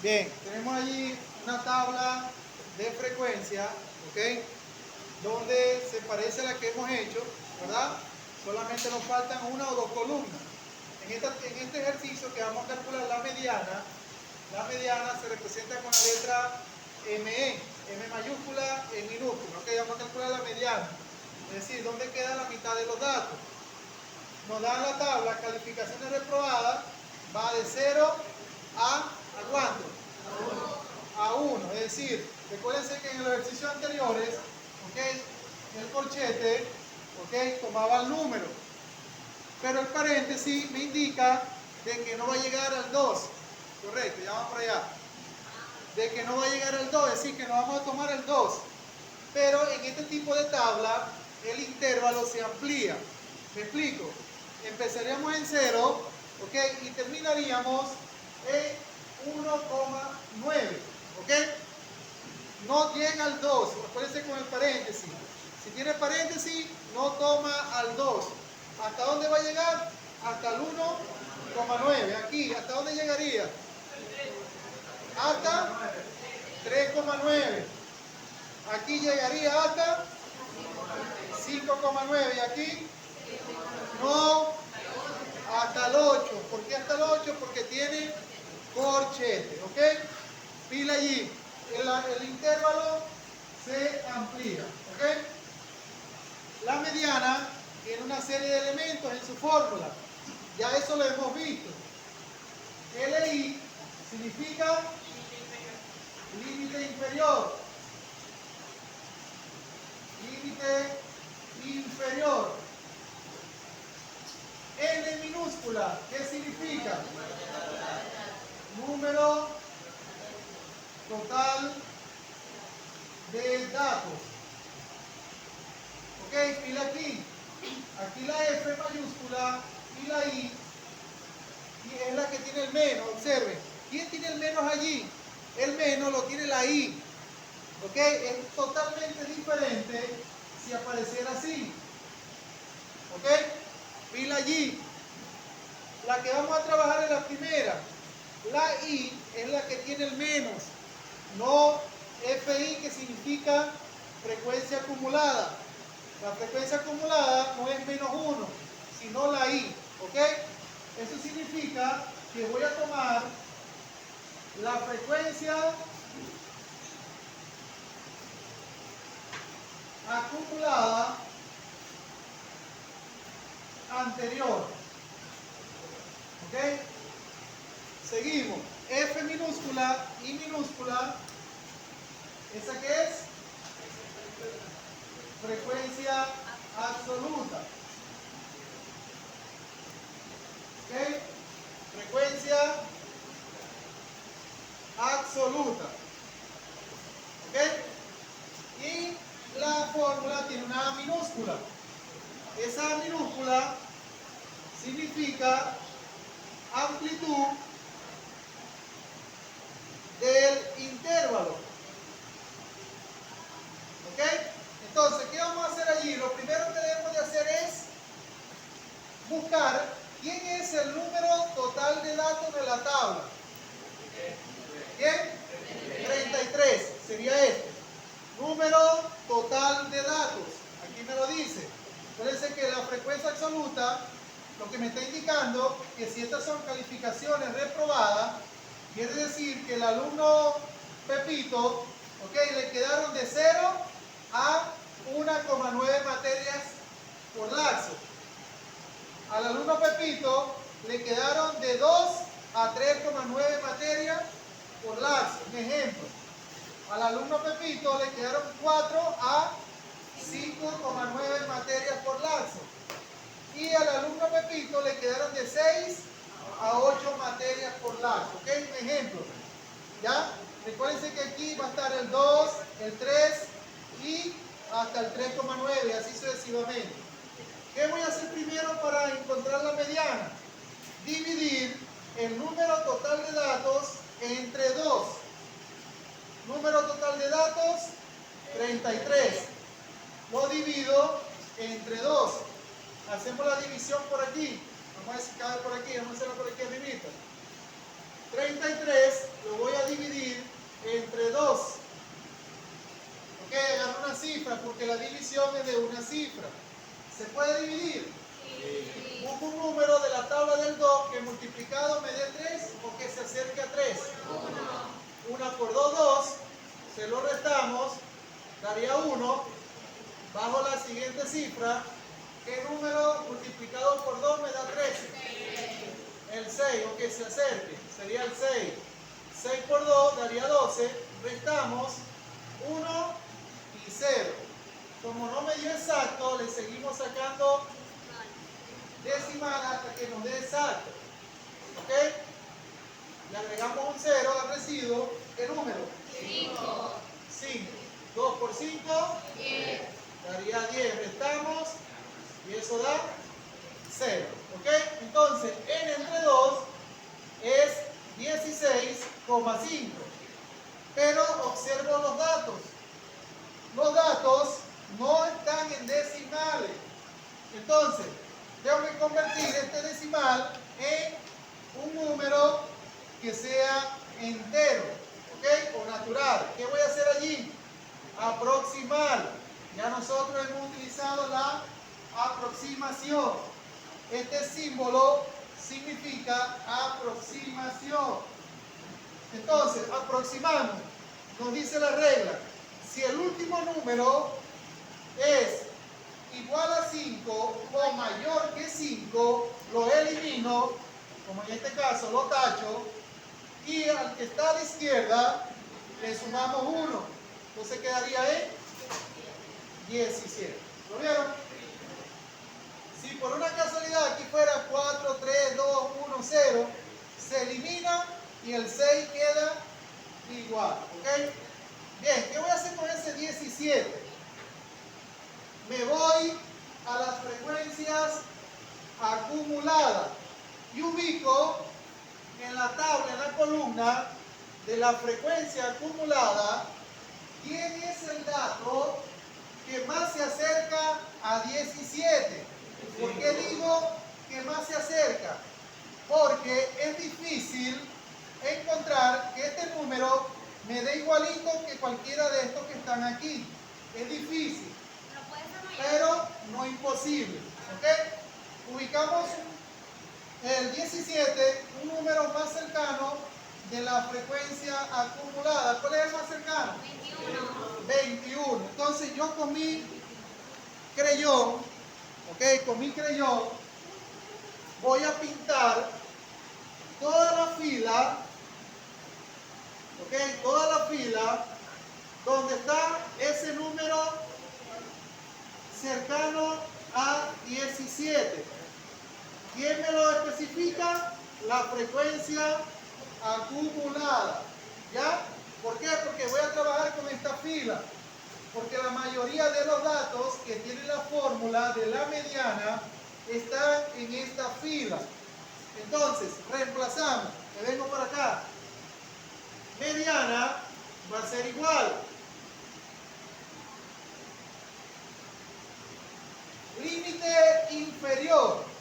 Bien, tenemos allí una tabla de frecuencia, ¿ok? Donde se parece a la que hemos hecho, ¿verdad? Solamente nos faltan una o dos columnas. En este ejercicio que vamos a calcular la mediana se representa con la letra ME, M mayúscula, E minúscula, ¿ok? Vamos a calcular la mediana, es decir, dónde queda la mitad de los datos. Nos dan la tabla, calificaciones reprobadas, va de 0 ¿a cuánto? A 1, es decir, recuérdense que en los ejercicios anteriores, ¿ok? El corchete, ¿ok? Tomaba el número, pero el paréntesis me indica de que no va a llegar al 2, correcto, ya vamos por allá, de que no va a llegar al 2, es decir, que no vamos a tomar el 2, pero en este tipo de tabla, el intervalo se amplía, ¿me explico? Empezaríamos en 0, ¿ok? Y terminaríamos en 1,9, ¿ok? No llega al 2, acuérdense con el paréntesis. Si tiene paréntesis, no toma al 2. ¿Hasta dónde va a llegar? Hasta el 1,9. Aquí, ¿hasta dónde llegaría? Hasta 3,9. Aquí llegaría hasta 5,9. Y aquí, no, hasta el 8. ¿Por qué hasta el 8? Porque tiene corchete, ¿ok? Pila allí. El intervalo se amplía, ¿ok? La mediana tiene una serie de elementos en su fórmula. Ya eso lo hemos visto. LI significa límite inferior. Límite inferior. N minúscula, ¿qué significa? Número total de datos. Ok, fila aquí. Aquí la F mayúscula y la I y es la que tiene el menos. Observen. ¿Quién tiene el menos allí? El menos lo tiene la I. Ok, es totalmente diferente si apareciera así. Ok, fila allí. La que vamos a trabajar es la primera. La I es la que tiene el menos, no FI, que significa frecuencia acumulada. La frecuencia acumulada no es menos 1, sino la I, ¿ok? Eso significa que voy a tomar la frecuencia acumulada anterior, ¿ok? Seguimos. F minúscula, I minúscula, ¿esa qué es? Frecuencia absoluta. ¿Ok? Frecuencia absoluta. ¿Ok? Y la fórmula tiene una A minúscula. Esa A minúscula significa amplitud del intervalo. ¿Ok? Entonces, ¿qué vamos a hacer allí? Lo primero que debemos de hacer es buscar quién es el número total de datos de la tabla. ¿Quién? 33. Sería este. Número total de datos. Aquí me lo dice. Acuérdense que la frecuencia absoluta lo que me está indicando que si estas son calificaciones reprobadas, quiere decir que el alumno Pepito, ¿ok? Le quedaron de 0 a 1,9 materias por lapso. Al alumno Pepito le quedaron de 2 a 3,9 materias por lapso. Un ejemplo. Al alumno Pepito le quedaron 4 a 5,9 materias por lapso. Y al alumno Pepito le quedaron de 6 a 8 materias por lapso. ¿Ok? Un ejemplo. ¿Ya? Recuérdense que aquí va a estar el 2, el 3 y hasta el 3,9 y así sucesivamente. ¿Qué voy a hacer primero para encontrar la mediana? Dividir el número total de datos entre 2. Número total de datos, 33. Lo divido entre 2. Hacemos la división por aquí. Vamos a ver si cabe por aquí. Vamos a hacerlo por aquí arribita. 33 3 lo voy a dividir entre 2. Ok, agarro una cifra porque la división es de una cifra. ¿Se puede dividir? Sí. Busco un número de la tabla del 2 que multiplicado me dé 3 o que se acerque a 3. 1. 1 por 2, 2. Se lo restamos, daría 1. Bajo la siguiente cifra, ¿qué número multiplicado por 2 me da 3? El 6, o que se acerque, sería el 6. 6 por 2 daría 12. Restamos 1 y 0. Como no me dio exacto, le seguimos sacando decimal hasta que nos dé exacto. ¿Ok? Le agregamos un 0 al residuo. ¿Qué número? 5. 5. 2 por 5, 10. Daría 10. Restamos y eso da 0. ¿Ok? Entonces, n entre 2 es 16,5. Pero observo los datos. Los datos no están en decimales. Entonces, tengo que convertir este decimal en un número que sea entero, ¿ok? O natural. ¿Qué voy a hacer allí? Aproximar. Ya nosotros hemos utilizado la aproximación. Este símbolo significa aproximación. Entonces, aproximamos. Nos dice la regla. Si el último número es igual a 5 o mayor que 5, lo elimino, como en este caso lo tacho, y al que está a la izquierda le sumamos 1. Entonces quedaría en 17. ¿Lo vieron? Si por una casualidad aquí fuera 4, 3, 2, 1, 0, se elimina y el 6 queda igual. ¿Ok? Bien, ¿qué voy a hacer con ese 17? Me voy a las frecuencias acumuladas y ubico en la tabla, en la columna de la frecuencia acumulada, quién es el dato que más se acerca a 17. ¿Por qué digo que más se acerca? Porque es difícil encontrar que este número me dé igualito que cualquiera de estos que están aquí. Es difícil, pero no imposible. ¿Ok? Ubicamos el 17, un número más cercano de la frecuencia acumulada. ¿Cuál es el más cercano? 21. 21. Entonces yo con mi creyón, ¿ok? Con mi creyón voy a pintar toda la fila, ¿ok? Toda la fila donde está ese número cercano a 17. ¿Quién me lo especifica? La frecuencia acumulada. ¿Ya? ¿Por qué? Porque voy a trabajar con esta fila. Porque la mayoría de los datos que tienen la fórmula de la mediana están en esta fila. Entonces, reemplazamos. Me vengo por acá. Mediana va a ser igual. Límite inferior.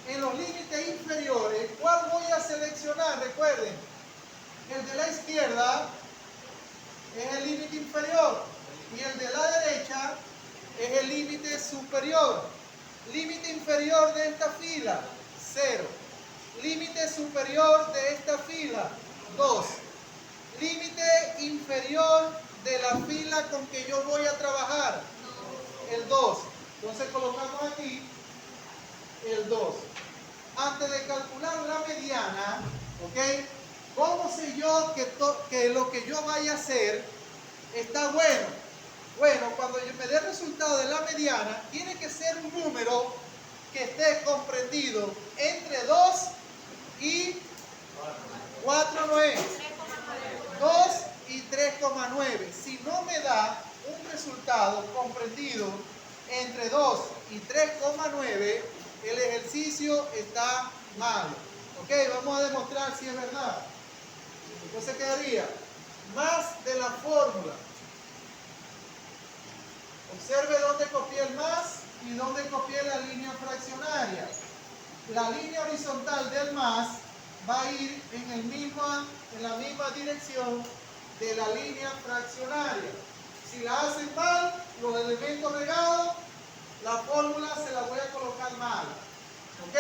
En los límites inferiores, ¿cuál voy a seleccionar? Recuerden, el de la izquierda es el límite inferior y el de la derecha es el límite superior. Límite inferior de esta fila, 0. Límite superior de esta fila, 2. Límite inferior de la fila con que yo voy a trabajar, el 2. Entonces colocamos aquí el 2. Antes de calcular la mediana, ¿ok? ¿Cómo sé yo que lo que yo vaya a hacer está bueno? Bueno, cuando yo me dé el resultado de la mediana, tiene que ser un número que esté comprendido entre 2 y 4 no es. 2 y 3,9. Si no me da un resultado comprendido entre 2 y 3,9, el ejercicio está mal. Ok, vamos a demostrar si es verdad. Entonces quedaría más de la fórmula. Observe dónde copié el más y dónde copié la línea fraccionaria. La línea horizontal del más va a ir en la misma dirección de la línea fraccionaria. Si la hacen mal, los elementos regados, la fórmula se la voy a colocar mal. ¿Ok?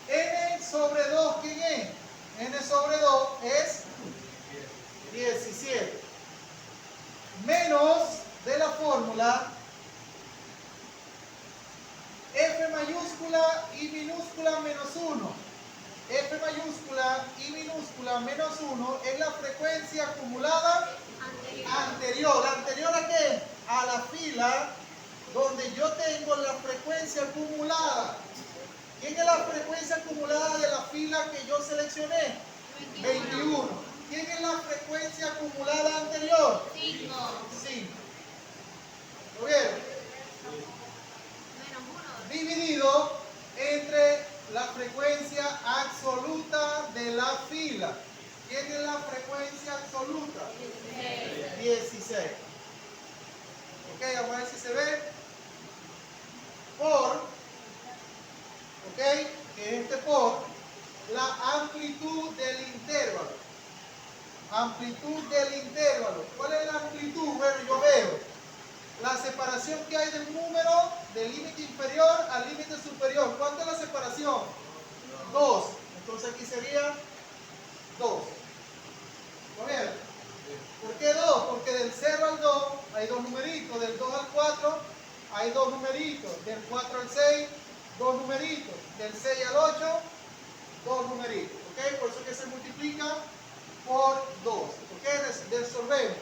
N sobre 2, ¿quién es? N sobre 2 es 17. Menos de la fórmula F mayúscula y minúscula menos 1. F mayúscula y minúscula menos 1 es la frecuencia acumulada anterior. ¿Anterior a qué? A la fila donde yo tengo la frecuencia acumulada. ¿Quién es la frecuencia acumulada de la fila que yo seleccioné? 21. ¿Quién es la frecuencia acumulada anterior? 5. ¿Lo vieron? Dividido entre la frecuencia absoluta de la fila. ¿Quién es la frecuencia absoluta? 16. Ok, vamos a ver si se ve. Por, ok, que es este por, la amplitud del intervalo. Amplitud del intervalo. ¿Cuál es la amplitud? Bueno, yo veo la separación que hay de un número del límite inferior al límite superior. ¿Cuánto es la separación? 2. Entonces aquí sería 2. ¿Lo vieron? ¿Por qué 2? Porque del 0 al 2 hay dos numeritos. Del 2 al 4 hay dos numeritos. Del 4 al 6, dos numeritos. Del 6 al 8, dos numeritos. ¿Ok? Por eso que se multiplica por 2. ¿Ok? Resolvemos.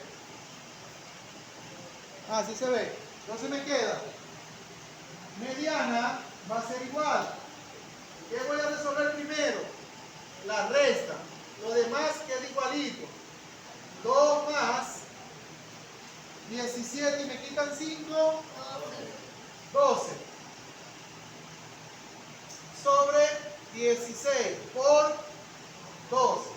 Así se ve. Entonces me queda mediana va a ser igual. ¿Qué voy a resolver primero? La resta. Lo demás queda igualito. 2 más 17 y me quitan 5. 12. Sobre 16 por 12.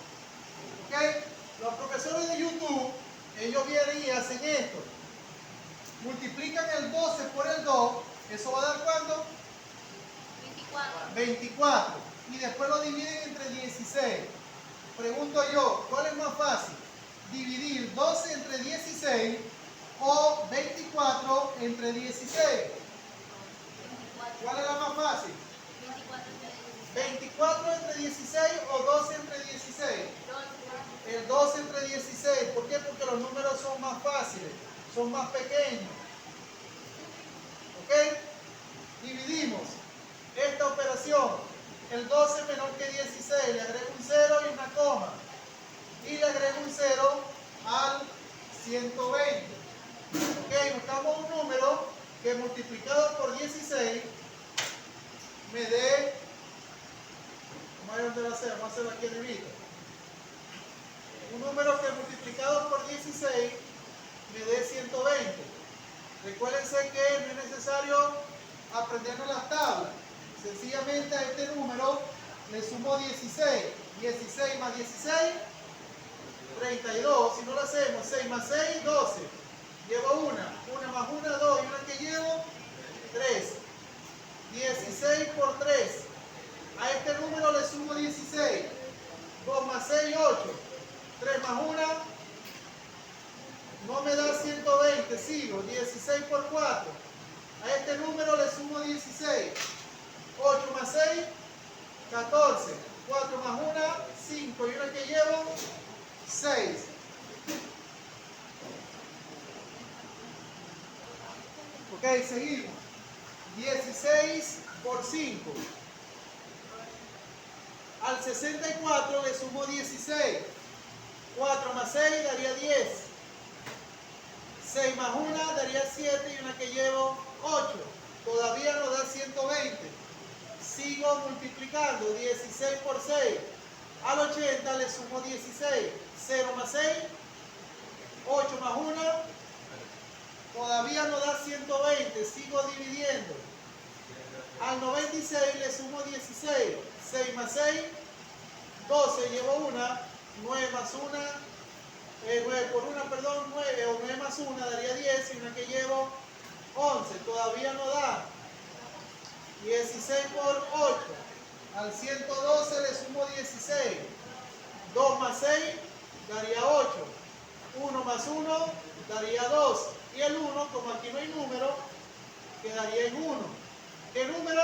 ¿Ok? Los profesores de YouTube, ellos vienen y hacen esto. Multiplican el 12 por el 2, ¿eso va a dar cuánto? 24. Y después lo dividen entre 16. Pregunto yo, ¿cuál es más fácil? ¿Dividir 12 entre 16 o 24 entre 16? ¿Cuál es la más fácil? 24 entre 16 o 12 entre 16. El 12 entre 16. ¿Por qué? Porque los números son más fáciles, son más pequeños. ¿Ok? Dividimos esta operación. El 12 menor que 16. Le agrego un 0 y una coma. Y le agrego un 0 al 120. ¿Ok? Buscamos un número que multiplicado por 16 me dé... Vamos a ver dónde va a ser. Vamos a hacerlo aquí arribita. Un número que multiplicado por 16 me dé 120. Recuérdense que no es necesario aprendernos las tablas. Sencillamente a este número le sumo 16. 16 más 16, 32. Si no lo hacemos, 6 más 6, 12. Llevo una. Una más una, 2. Y una que llevo, 3. 16 por 3. A este número le sumo 16. 2 más 6, 8. 3 más 1, no me da 120. Sigo. 16 por 4. A este número le sumo 16. 8 más 6, 14. 4 más 1, 5. Y una que llevo, 6. Ok, seguimos. 16 por 5. Al 64 le sumo 16. 4 más 6 daría 10. 6 más 1 daría 7 y una que llevo 8. Todavía no da 120. Sigo multiplicando. 16 por 6. Al 80 le sumo 16. 0 más 6. 8 más 1. Todavía no da 120. Sigo dividiendo. Al 96 le sumo 16. 6 más 6. 12. Llevo 1. 9 más 1. 9 por 1, perdón. 9 o 9 más 1 daría 10. Y una que llevo 11. Todavía no da. 16 por 8. Al 112 le sumo 16. 2 más 6 daría 8. 1 más 1 daría 2. Y el 1, como aquí no hay número, quedaría en 1. ¿Qué número?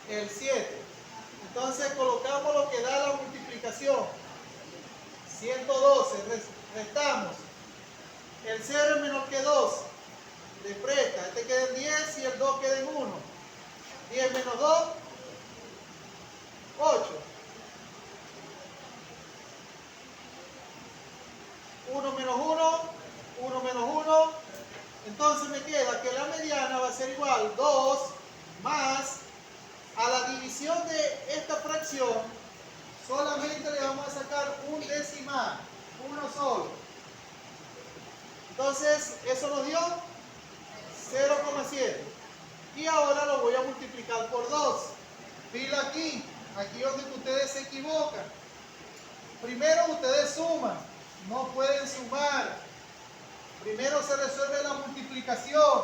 El 7. Entonces colocamos lo que da la multiplicación. 112. Restamos. El 0 es menor que 2. Le presta. Este queda en 10 y el 2 queda en 1. 10 menos 2, 8. 1 menos 1, 1 menos 1. Entonces me queda que la mediana va a ser igual 2 más a la división de esta fracción. Solamente le vamos a sacar un decimal, uno solo. Entonces eso nos dio 0,7. Y ahora lo voy a multiplicar por 2. Fila aquí donde ustedes se equivocan. Primero ustedes suman, no pueden sumar. Primero se resuelve la multiplicación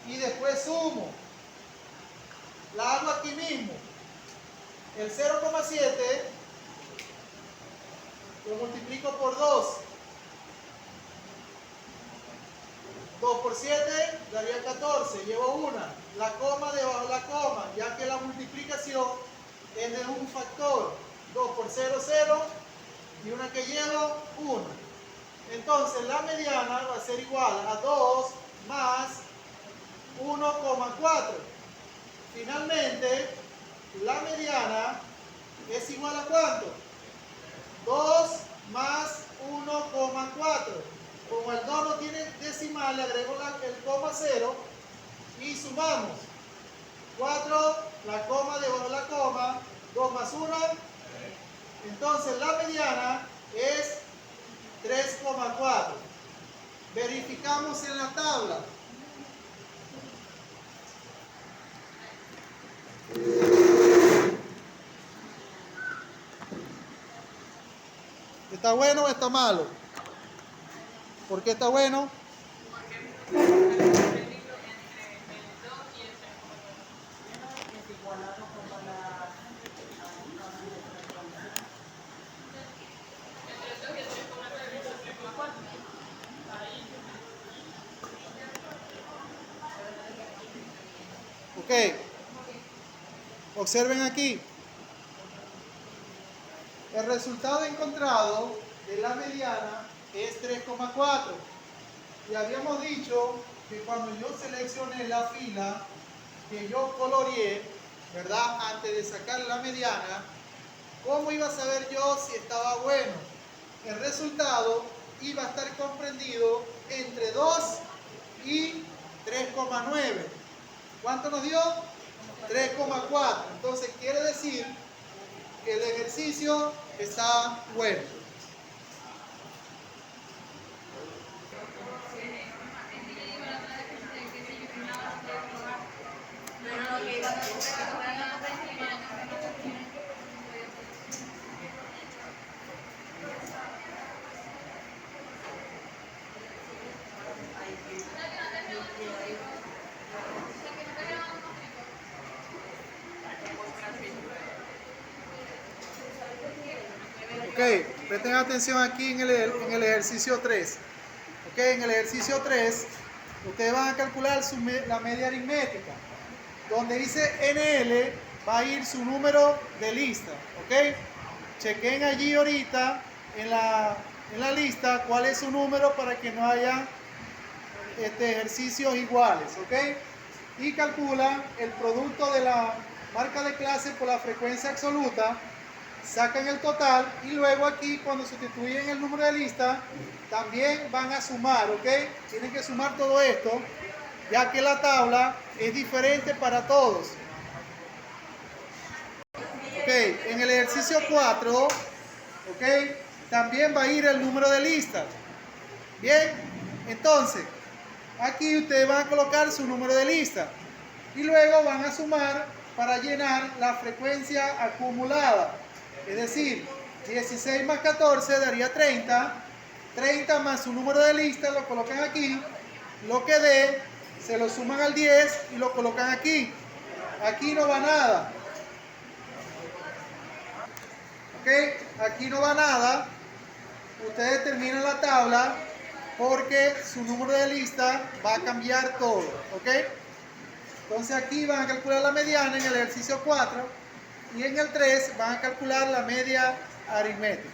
y después sumo. La hago aquí mismo. El 0,7 lo multiplico por 2. 2 por 7 daría 14. Llevo una. La coma debajo de la coma, ya que la multiplicación es de un factor. 2 por 0, 0. Y una que llevo, 1. Entonces la mediana va a ser igual a 2 más 1,4. Finalmente, la mediana es igual a ¿cuánto? 2 más 1,4. Como el 2 no tiene decimal, le agrego el coma 0 y sumamos. 4, la coma debajo de la coma, 2 más 1. Entonces la mediana es 3,4. Verificamos en la tabla. ¿Está bueno o está malo? ¿Por qué está bueno? Ok. Observen aquí. El resultado encontrado de la mediana es 3,4. Y habíamos dicho que cuando yo seleccioné la fila que yo coloreé, ¿verdad? Antes de sacar la mediana, ¿cómo iba a saber yo si estaba bueno? El resultado iba a estar comprendido entre 2 y 3,9. ¿Cuánto nos dio? 3,4. Entonces quiere decir que el ejercicio está bueno. Ok, presten atención aquí en el ejercicio 3. Ok, en el ejercicio 3, ustedes van a calcular la media aritmética. Donde dice NL, va a ir su número de lista. Ok, chequen allí ahorita en la lista cuál es su número para que no haya ejercicios iguales. Ok, y calculan el producto de la marca de clase por la frecuencia absoluta. Sacan el total y luego aquí cuando sustituyen el número de lista también van a sumar, ¿ok? Tienen que sumar todo esto ya que la tabla es diferente para todos. Ok, en el ejercicio 4, ok, también va a ir el número de lista. Bien, entonces aquí ustedes van a colocar su número de lista y luego van a sumar para llenar la frecuencia acumulada. Es decir, 16 más 14 daría 30. 30 más su número de lista lo colocan aquí. Lo que dé, se lo suman al 10 y lo colocan aquí. aquí no va nada. ¿Ok? Aquí no va nada. Ustedes terminan la tabla porque su número de lista va a cambiar todo. ¿Ok? Entonces aquí van a calcular la mediana en el ejercicio 4 y en el 3 van a calcular la media aritmética.